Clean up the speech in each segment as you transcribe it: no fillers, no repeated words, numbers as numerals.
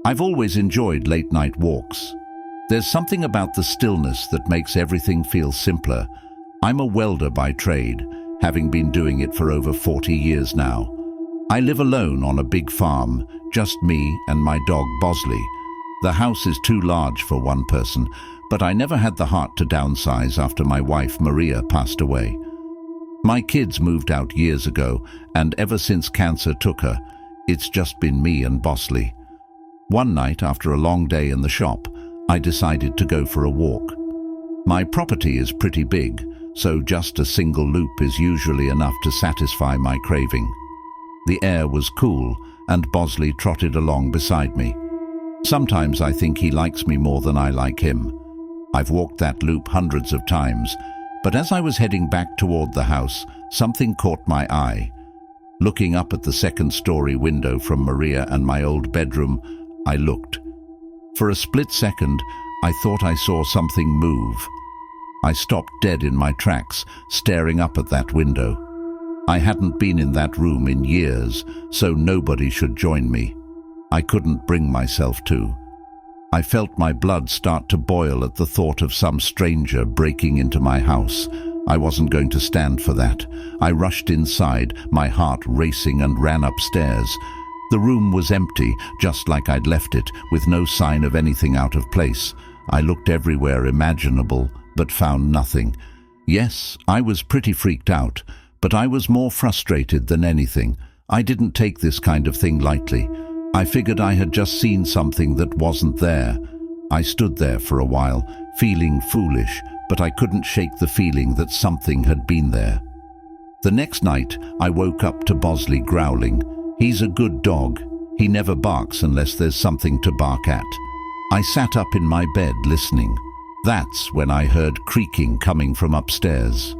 I've always enjoyed late-night walks. There's something about the stillness that makes everything feel simpler. I'm a welder by trade, having been doing it for over 40 years now. I live alone on a big farm, just me and my dog Bosley. The house is too large for one person, but I never had the heart to downsize after my wife Maria passed away. My kids moved out years ago, and ever since cancer took her, it's just been me and Bosley. One night, after a long day in the shop, I decided to go for a walk. My property is pretty big, so just a single loop is usually enough to satisfy my craving. The air was cool, and Bosley trotted along beside me. Sometimes I think he likes me more than I like him. I've walked that loop hundreds of times, but as I was heading back toward the house, something caught my eye. Looking up at the second-story window from Maria and my old bedroom, I looked. For a split second, I thought I saw something move. I stopped dead in my tracks, staring up at that window. I hadn't been in that room in years, so nobody should join me. I couldn't bring myself to. I felt my blood start to boil at the thought of some stranger breaking into my house. I wasn't going to stand for that. I rushed inside, my heart racing, and ran upstairs. The room was empty, just like I'd left it, with no sign of anything out of place. I looked everywhere imaginable, but found nothing. Yes, I was pretty freaked out, but I was more frustrated than anything. I didn't take this kind of thing lightly. I figured I had just seen something that wasn't there. I stood there for a while, feeling foolish, but I couldn't shake the feeling that something had been there. The next night, I woke up to Bosley growling. He's a good dog. He never barks unless there's something to bark at. I sat up in my bed listening. That's when I heard creaking coming from upstairs.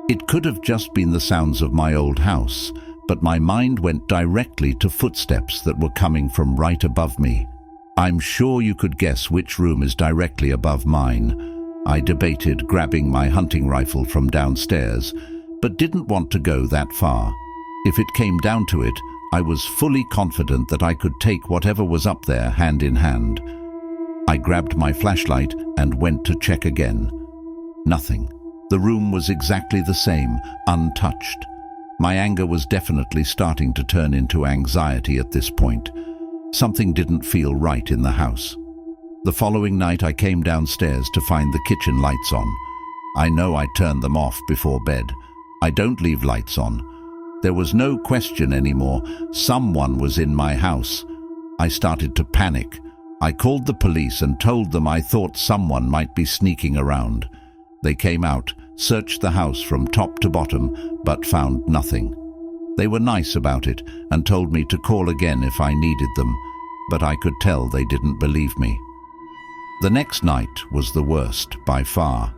It could have just been the sounds of my old house, but my mind went directly to footsteps that were coming from right above me. I'm sure you could guess which room is directly above mine. I debated grabbing my hunting rifle from downstairs, but didn't want to go that far. If it came down to it, I was fully confident that I could take whatever was up there hand in hand. I grabbed my flashlight and went to check again. Nothing. The room was exactly the same, untouched. My anger was definitely starting to turn into anxiety at this point. Something didn't feel right in the house. The following night I came downstairs to find the kitchen lights on. I know I turned them off before bed. I don't leave lights on. There was no question anymore. Someone was in my house. I started to panic. I called the police and told them I thought someone might be sneaking around. They came out, searched the house from top to bottom, but found nothing. They were nice about it and told me to call again if I needed them, but I could tell they didn't believe me. The next night was the worst by far.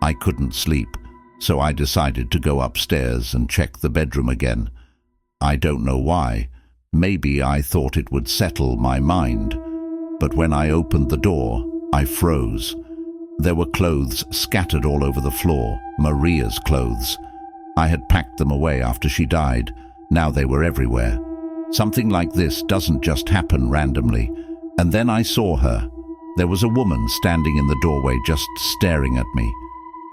I couldn't sleep, so I decided to go upstairs and check the bedroom again. I don't know why. Maybe I thought it would settle my mind. But when I opened the door, I froze. There were clothes scattered all over the floor, Maria's clothes. I had packed them away after she died. Now they were everywhere. Something like this doesn't just happen randomly. And then I saw her. There was a woman standing in the doorway just staring at me.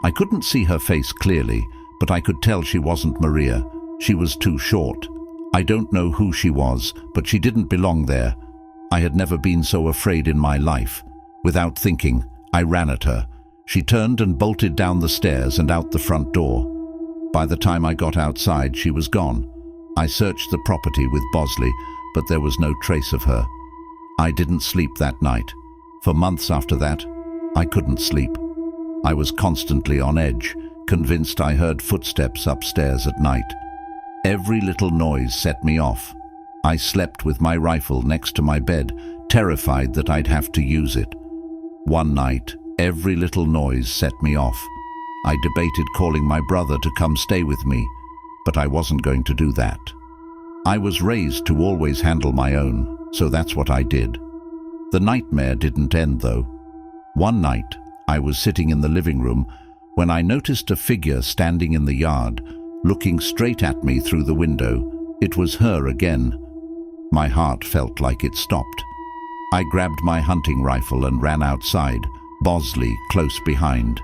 I couldn't see her face clearly, but I could tell she wasn't Maria. She was too short. I don't know who she was, but she didn't belong there. I had never been so afraid in my life. Without thinking, I ran at her. She turned and bolted down the stairs and out the front door. By the time I got outside, she was gone. I searched the property with Bosley, but there was no trace of her. I didn't sleep that night. For months after that, I couldn't sleep. I was constantly on edge, convinced I heard footsteps upstairs at night. Every little noise set me off. I slept with my rifle next to my bed, terrified that I'd have to use it. One night, every little noise set me off. I debated calling my brother to come stay with me, but I wasn't going to do that. I was raised to always handle my own, so that's what I did. The nightmare didn't end, though. One night, I was sitting in the living room when I noticed a figure standing in the yard, looking straight at me through the window. It was her again. My heart felt like it stopped. I grabbed my hunting rifle and ran outside, Bosley close behind.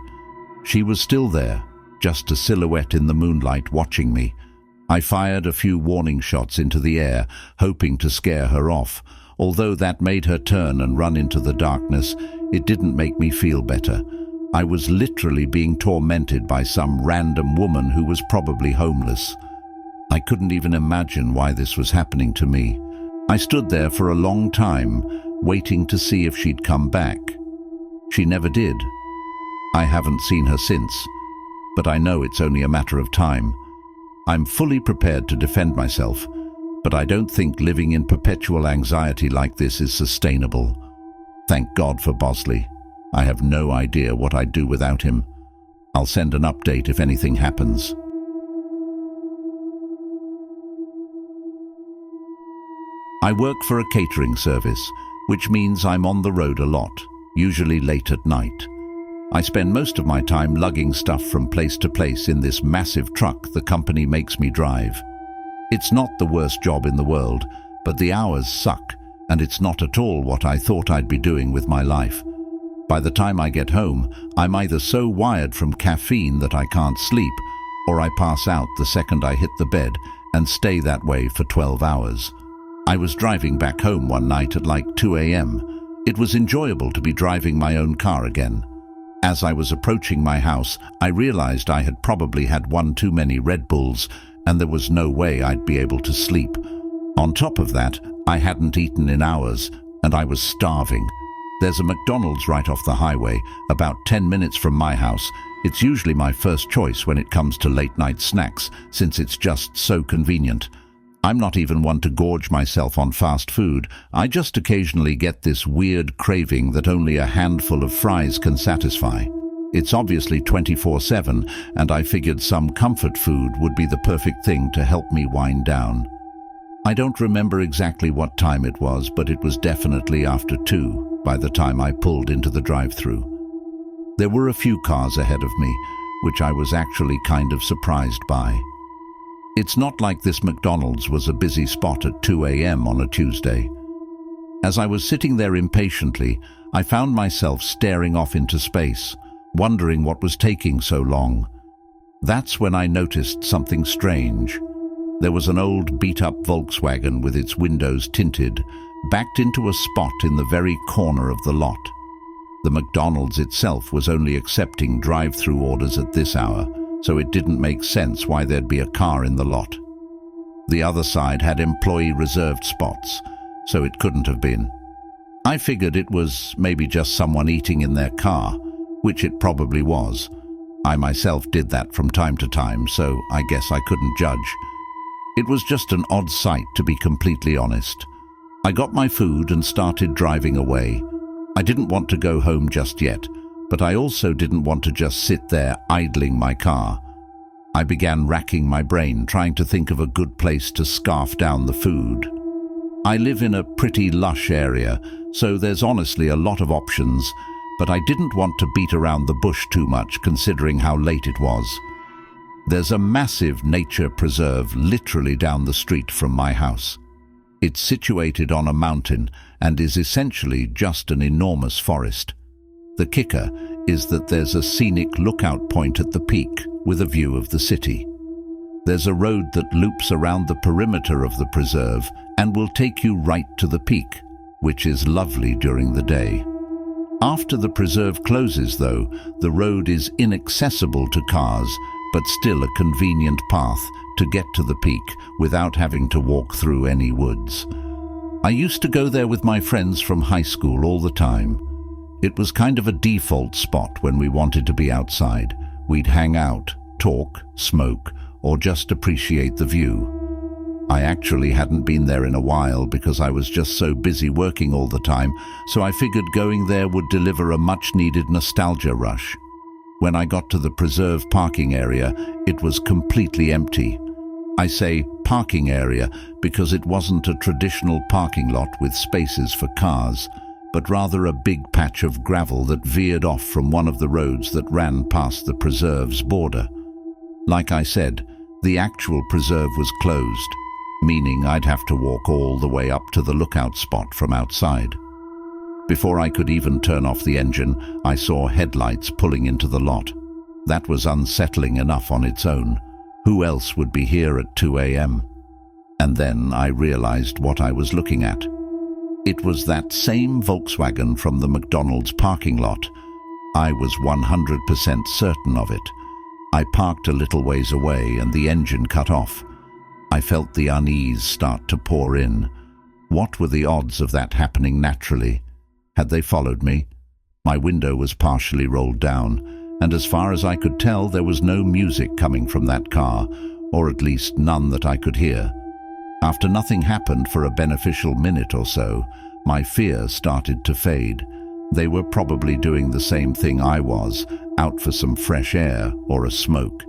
She was still there, just a silhouette in the moonlight watching me. I fired a few warning shots into the air, hoping to scare her off. Although that made her turn and run into the darkness, it didn't make me feel better. I was literally being tormented by some random woman who was probably homeless. I couldn't even imagine why this was happening to me. I stood there for a long time, waiting to see if she'd come back. She never did. I haven't seen her since, but I know it's only a matter of time. I'm fully prepared to defend myself, but I don't think living in perpetual anxiety like this is sustainable. Thank God for Bosley. I have no idea what I'd do without him. I'll send an update if anything happens. I work for a catering service, which means I'm on the road a lot, usually late at night. I spend most of my time lugging stuff from place to place in this massive truck the company makes me drive. It's not the worst job in the world, but the hours suck, and it's not at all what I thought I'd be doing with my life. By the time I get home, I'm either so wired from caffeine that I can't sleep, or I pass out the second I hit the bed and stay that way for 12 hours. I was driving back home one night at like 2 a.m. It was enjoyable to be driving my own car again. As I was approaching my house, I realized I had probably had one too many Red Bulls, and there was no way I'd be able to sleep. On top of that, I hadn't eaten in hours, and I was starving. There's a McDonald's right off the highway, about 10 minutes from my house. It's usually my first choice when it comes to late-night snacks, since it's just so convenient. I'm not even one to gorge myself on fast food. I just occasionally get this weird craving that only a handful of fries can satisfy. It's obviously 24/7, and I figured some comfort food would be the perfect thing to help me wind down. I don't remember exactly what time it was, but it was definitely after 2 by the time I pulled into the drive-thru. There were a few cars ahead of me, which I was actually kind of surprised by. It's not like this McDonald's was a busy spot at 2 a.m. on a Tuesday. As I was sitting there impatiently, I found myself staring off into space, wondering what was taking so long. That's when I noticed something strange. There was an old beat-up Volkswagen with its windows tinted, backed into a spot in the very corner of the lot. The McDonald's itself was only accepting drive-through orders at this hour, so it didn't make sense why there'd be a car in the lot. The other side had employee-reserved spots, so it couldn't have been. I figured it was maybe just someone eating in their car, which it probably was. I myself did that from time to time, so I guess I couldn't judge. It was just an odd sight, to be completely honest. I got my food and started driving away. I didn't want to go home just yet, but I also didn't want to just sit there idling my car. I began racking my brain, trying to think of a good place to scarf down the food. I live in a pretty lush area, so there's honestly a lot of options, but I didn't want to beat around the bush too much considering how late it was. There's a massive nature preserve literally down the street from my house. It's situated on a mountain and is essentially just an enormous forest. The kicker is that there's a scenic lookout point at the peak with a view of the city. There's a road that loops around the perimeter of the preserve and will take you right to the peak, which is lovely during the day. After the preserve closes, though, the road is inaccessible to cars, but still a convenient path to get to the peak without having to walk through any woods. I used to go there with my friends from high school all the time. It was kind of a default spot when we wanted to be outside. We'd hang out, talk, smoke, or just appreciate the view. I actually hadn't been there in a while because I was just so busy working all the time, so I figured going there would deliver a much-needed nostalgia rush. When I got to the preserve parking area, it was completely empty. I say parking area because it wasn't a traditional parking lot with spaces for cars, but rather a big patch of gravel that veered off from one of the roads that ran past the preserve's border. Like I said, the actual preserve was closed, meaning I'd have to walk all the way up to the lookout spot from outside. Before I could even turn off the engine, I saw headlights pulling into the lot. That was unsettling enough on its own. Who else would be here at 2 a.m.? And then I realized what I was looking at. It was that same Volkswagen from the McDonald's parking lot. I was 100% certain of it. I parked a little ways away and the engine cut off. I felt the unease start to pour in. What were the odds of that happening naturally? Had they followed me? My window was partially rolled down, and as far as I could tell, there was no music coming from that car, or at least none that I could hear. After nothing happened for a beneficial minute or so, my fear started to fade. They were probably doing the same thing I was, out for some fresh air or a smoke.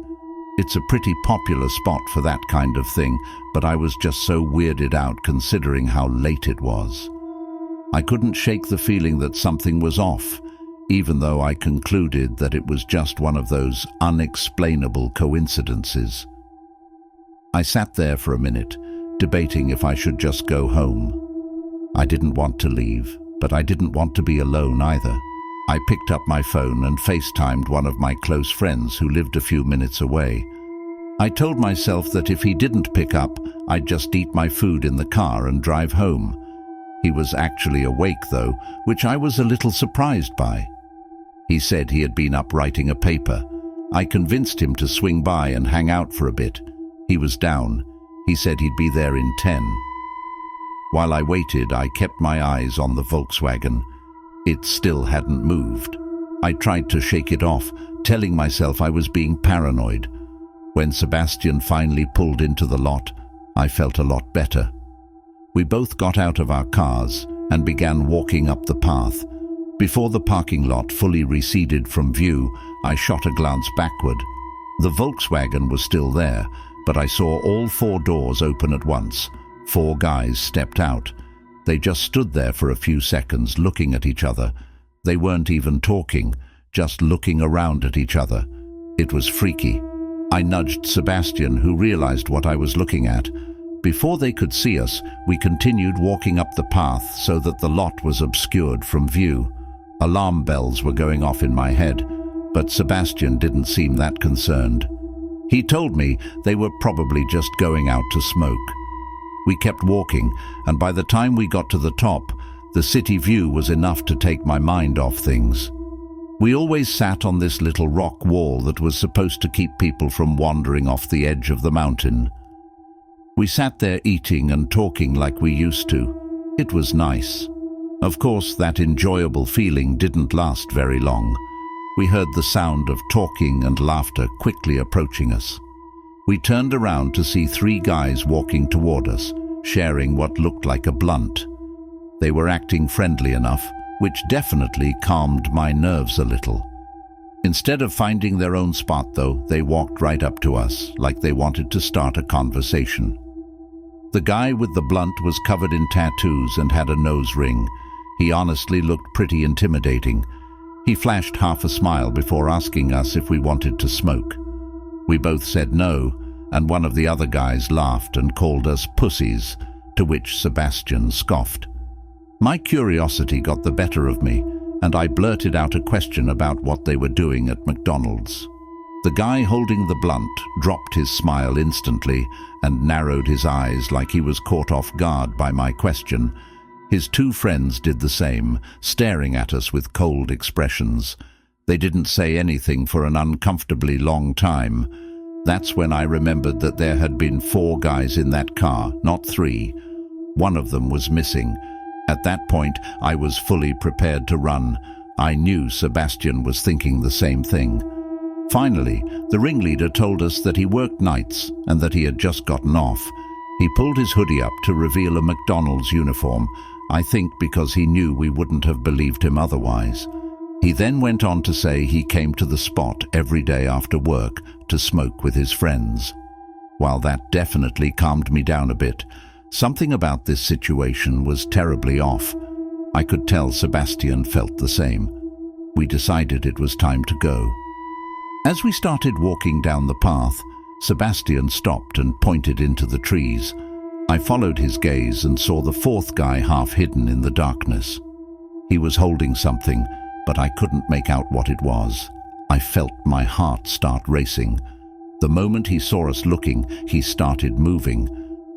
It's a pretty popular spot for that kind of thing, but I was just so weirded out considering how late it was. I couldn't shake the feeling that something was off, even though I concluded that it was just one of those unexplainable coincidences. I sat there for a minute, debating if I should just go home. I didn't want to leave, but I didn't want to be alone either. I picked up my phone and FaceTimed one of my close friends who lived a few minutes away. I told myself that if he didn't pick up, I'd just eat my food in the car and drive home. He was actually awake though, which I was a little surprised by. He said he had been up writing a paper. I convinced him to swing by and hang out for a bit. He was down. He said he'd be there in 10. While I waited, I kept my eyes on the Volkswagen. It still hadn't moved. I tried to shake it off, telling myself I was being paranoid. When Sebastian finally pulled into the lot, I felt a lot better. We both got out of our cars and began walking up the path. Before the parking lot fully receded from view, I shot a glance backward. The Volkswagen was still there, but I saw all 4 doors open at once. 4 guys stepped out. They just stood there for a few seconds looking at each other. They weren't even talking, just looking around at each other. It was freaky. I nudged Sebastian, who realized what I was looking at. Before they could see us, we continued walking up the path so that the lot was obscured from view. Alarm bells were going off in my head, but Sebastian didn't seem that concerned. He told me they were probably just going out to smoke. We kept walking, and by the time we got to the top, the city view was enough to take my mind off things. We always sat on this little rock wall that was supposed to keep people from wandering off the edge of the mountain. We sat there eating and talking like we used to. It was nice. Of course, that enjoyable feeling didn't last very long. We heard the sound of talking and laughter quickly approaching us. We turned around to see 3 guys walking toward us, sharing what looked like a blunt. They were acting friendly enough, which definitely calmed my nerves a little. Instead of finding their own spot, though, they walked right up to us, like they wanted to start a conversation. The guy with the blunt was covered in tattoos and had a nose ring. He honestly looked pretty intimidating. He flashed half a smile before asking us if we wanted to smoke. We both said no, and one of the other guys laughed and called us pussies, to which Sebastian scoffed. My curiosity got the better of me, and I blurted out a question about what they were doing at McDonald's. The guy holding the blunt dropped his smile instantly and narrowed his eyes like he was caught off guard by my question. His 2 friends did the same, staring at us with cold expressions. They didn't say anything for an uncomfortably long time. That's when I remembered that there had been 4 guys in that car, not 3. One of them was missing. At that point, I was fully prepared to run. I knew Sebastian was thinking the same thing. Finally, the ringleader told us that he worked nights and that he had just gotten off. He pulled his hoodie up to reveal a McDonald's uniform, I think because he knew we wouldn't have believed him otherwise. He then went on to say he came to the spot every day after work to smoke with his friends. While that definitely calmed me down a bit, something about this situation was terribly off. I could tell Sebastian felt the same. We decided it was time to go. As we started walking down the path, Sebastian stopped and pointed into the trees. I followed his gaze and saw the 4th guy half hidden in the darkness. He was holding something, but I couldn't make out what it was. I felt my heart start racing. The moment he saw us looking, he started moving.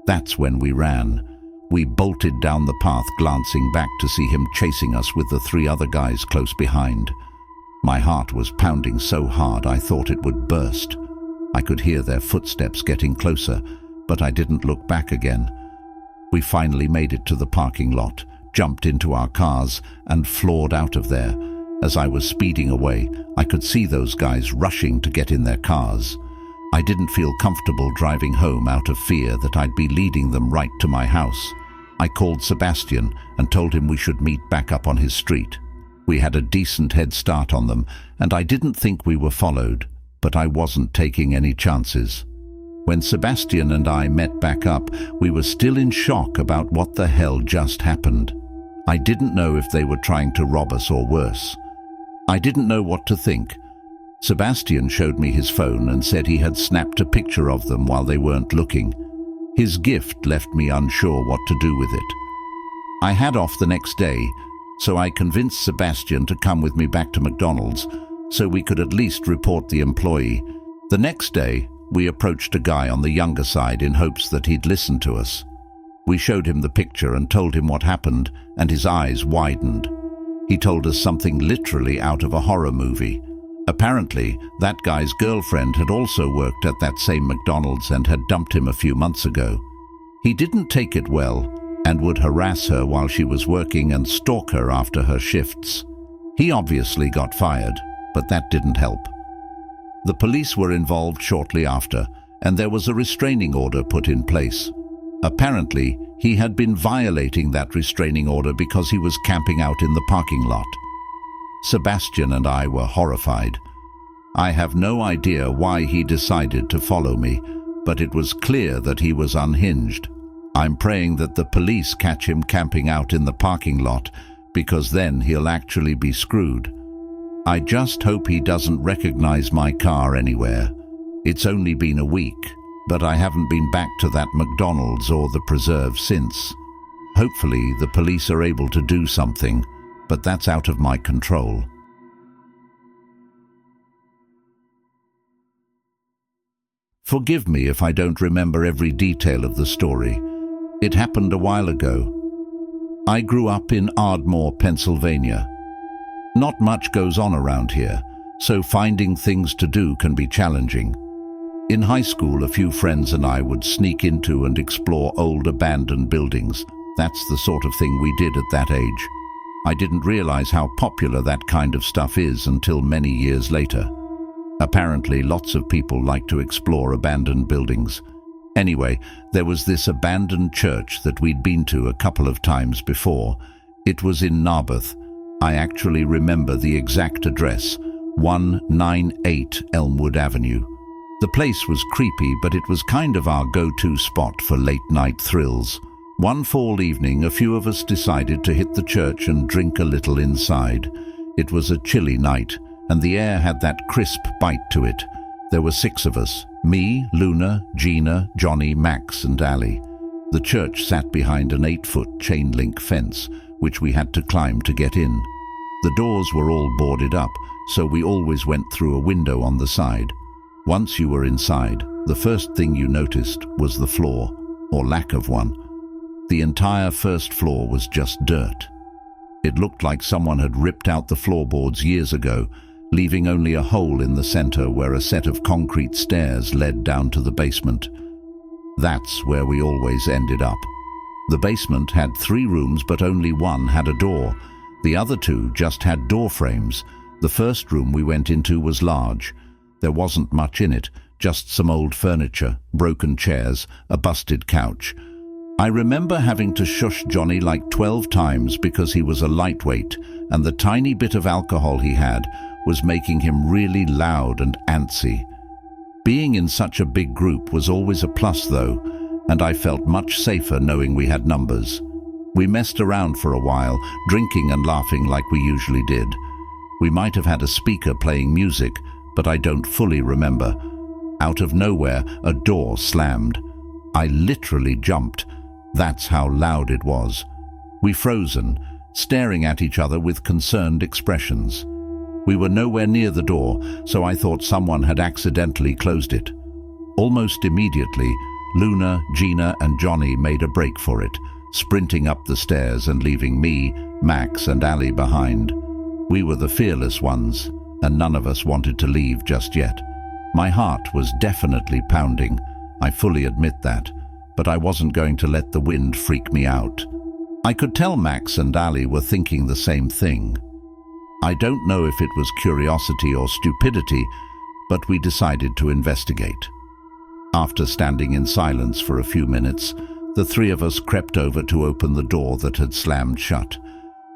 That's when we ran. We bolted down the path, glancing back to see him chasing us with the 3 other guys close behind. My heart was pounding so hard I thought it would burst. I could hear their footsteps getting closer, but I didn't look back again. We finally made it to the parking lot, jumped into our cars, and floored out of there. As I was speeding away, I could see those guys rushing to get in their cars. I didn't feel comfortable driving home out of fear that I'd be leading them right to my house. I called Sebastian and told him we should meet back up on his street. We had a decent head start on them, and I didn't think we were followed, but I wasn't taking any chances. When Sebastian and I met back up, we were still in shock about what the hell just happened. I didn't know if they were trying to rob us or worse. I didn't know what to think. Sebastian showed me his phone and said he had snapped a picture of them while they weren't looking. His gift left me unsure what to do with it. I had off the next day, so I convinced Sebastian to come with me back to McDonald's so we could at least report the employee. The next day, we approached a guy on the younger side in hopes that he'd listen to us. We showed him the picture and told him what happened, and his eyes widened. He told us something literally out of a horror movie. Apparently, that guy's girlfriend had also worked at that same McDonald's and had dumped him a few months ago. He didn't take it well and would harass her while she was working and stalk her after her shifts. He obviously got fired, but that didn't help. The police were involved shortly after, and there was a restraining order put in place. Apparently, he had been violating that restraining order because he was camping out in the parking lot. Sebastian and I were horrified. I have no idea why he decided to follow me, but it was clear that he was unhinged. I'm praying that the police catch him camping out in the parking lot, because then he'll actually be screwed. I just hope he doesn't recognize my car anywhere. It's only been a week, but I haven't been back to that McDonald's or the preserve since. Hopefully the police are able to do something, but that's out of my control. Forgive me if I don't remember every detail of the story. It happened a while ago. I grew up in Ardmore, Pennsylvania. Not much goes on around here, so finding things to do can be challenging. In high school, a few friends and I would sneak into and explore old abandoned buildings. That's the sort of thing we did at that age. I didn't realize how popular that kind of stuff is until many years later. Apparently, lots of people like to explore abandoned buildings. Anyway, there was this abandoned church that we'd been to a couple of times before. It was in Narberth. I actually remember the exact address, 198 Elmwood Avenue. The place was creepy, but it was kind of our go-to spot for late-night thrills. One fall evening, a few of us decided to hit the church and drink a little inside. It was a chilly night, and the air had that crisp bite to it. There were 6 of us: me, Luna, Gina, Johnny, Max, and Ali. The church sat behind an 8-foot chain-link fence, which we had to climb to get in. The doors were all boarded up, so we always went through a window on the side. Once you were inside, the first thing you noticed was the floor, or lack of one. The entire first floor was just dirt. It looked like someone had ripped out the floorboards years ago, leaving only a hole in the center where a set of concrete stairs led down to the basement. That's where we always ended up. The basement had 3 rooms, but only one had a door. The other 2 just had door frames. The first room we went into was large. There wasn't much in it, just some old furniture, broken chairs, a busted couch. I remember having to shush Johnny like 12 times because he was a lightweight, and the tiny bit of alcohol he had was making him really loud and antsy. Being in such a big group was always a plus though, and I felt much safer knowing we had numbers. We messed around for a while, drinking and laughing like we usually did. We might have had a speaker playing music, but I don't fully remember. Out of nowhere, a door slammed. I literally jumped. That's how loud it was. We frozen, staring at each other with concerned expressions. We were nowhere near the door, so I thought someone had accidentally closed it. Almost immediately, Luna, Gina, and Johnny made a break for it, sprinting up the stairs and leaving me, Max, and Ali behind. We were the fearless ones, and none of us wanted to leave just yet. My heart was definitely pounding, I fully admit that, but I wasn't going to let the wind freak me out. I could tell Max and Ali were thinking the same thing. I don't know if it was curiosity or stupidity, but we decided to investigate. After standing in silence for a few minutes, the three of us crept over to open the door that had slammed shut.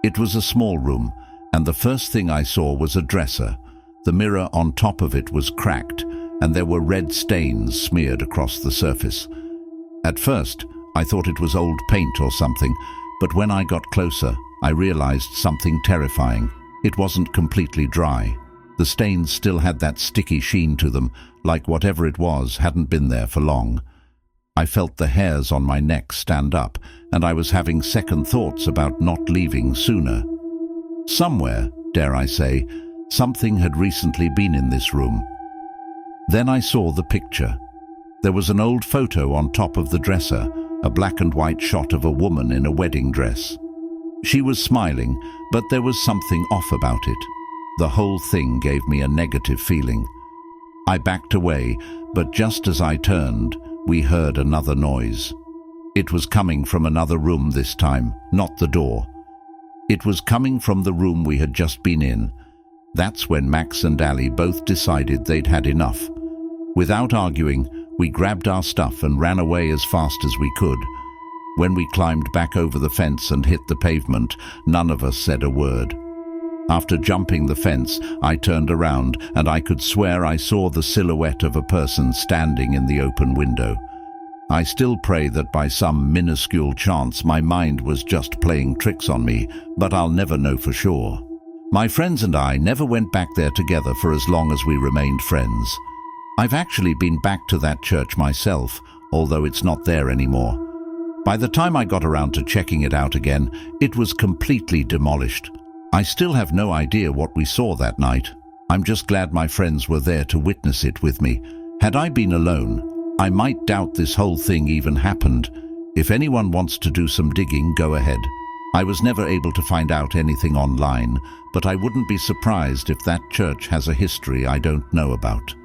It was a small room, and the first thing I saw was a dresser. The mirror on top of it was cracked, and there were red stains smeared across the surface. At first, I thought it was old paint or something, but when I got closer, I realized something terrifying. It wasn't completely dry. The stains still had that sticky sheen to them, like whatever it was hadn't been there for long. I felt the hairs on my neck stand up, and I was having second thoughts about not leaving sooner. Somewhere, dare I say, something had recently been in this room. Then I saw the picture. There was an old photo on top of the dresser, a black and white shot of a woman in a wedding dress. She was smiling, but there was something off about it. The whole thing gave me a negative feeling. I backed away, but just as I turned, we heard another noise. It was coming from another room this time, not the door. It was coming from the room we had just been in. That's when Max and Ali both decided they'd had enough. Without arguing, we grabbed our stuff and ran away as fast as we could. When we climbed back over the fence and hit the pavement, none of us said a word. After jumping the fence, I turned around and I could swear I saw the silhouette of a person standing in the open window. I still pray that by some minuscule chance my mind was just playing tricks on me, but I'll never know for sure. My friends and I never went back there together for as long as we remained friends. I've actually been back to that church myself, although it's not there anymore. By the time I got around to checking it out again, it was completely demolished. I still have no idea what we saw that night. I'm just glad my friends were there to witness it with me. Had I been alone, I might doubt this whole thing even happened. If anyone wants to do some digging, go ahead. I was never able to find out anything online, but I wouldn't be surprised if that church has a history I don't know about.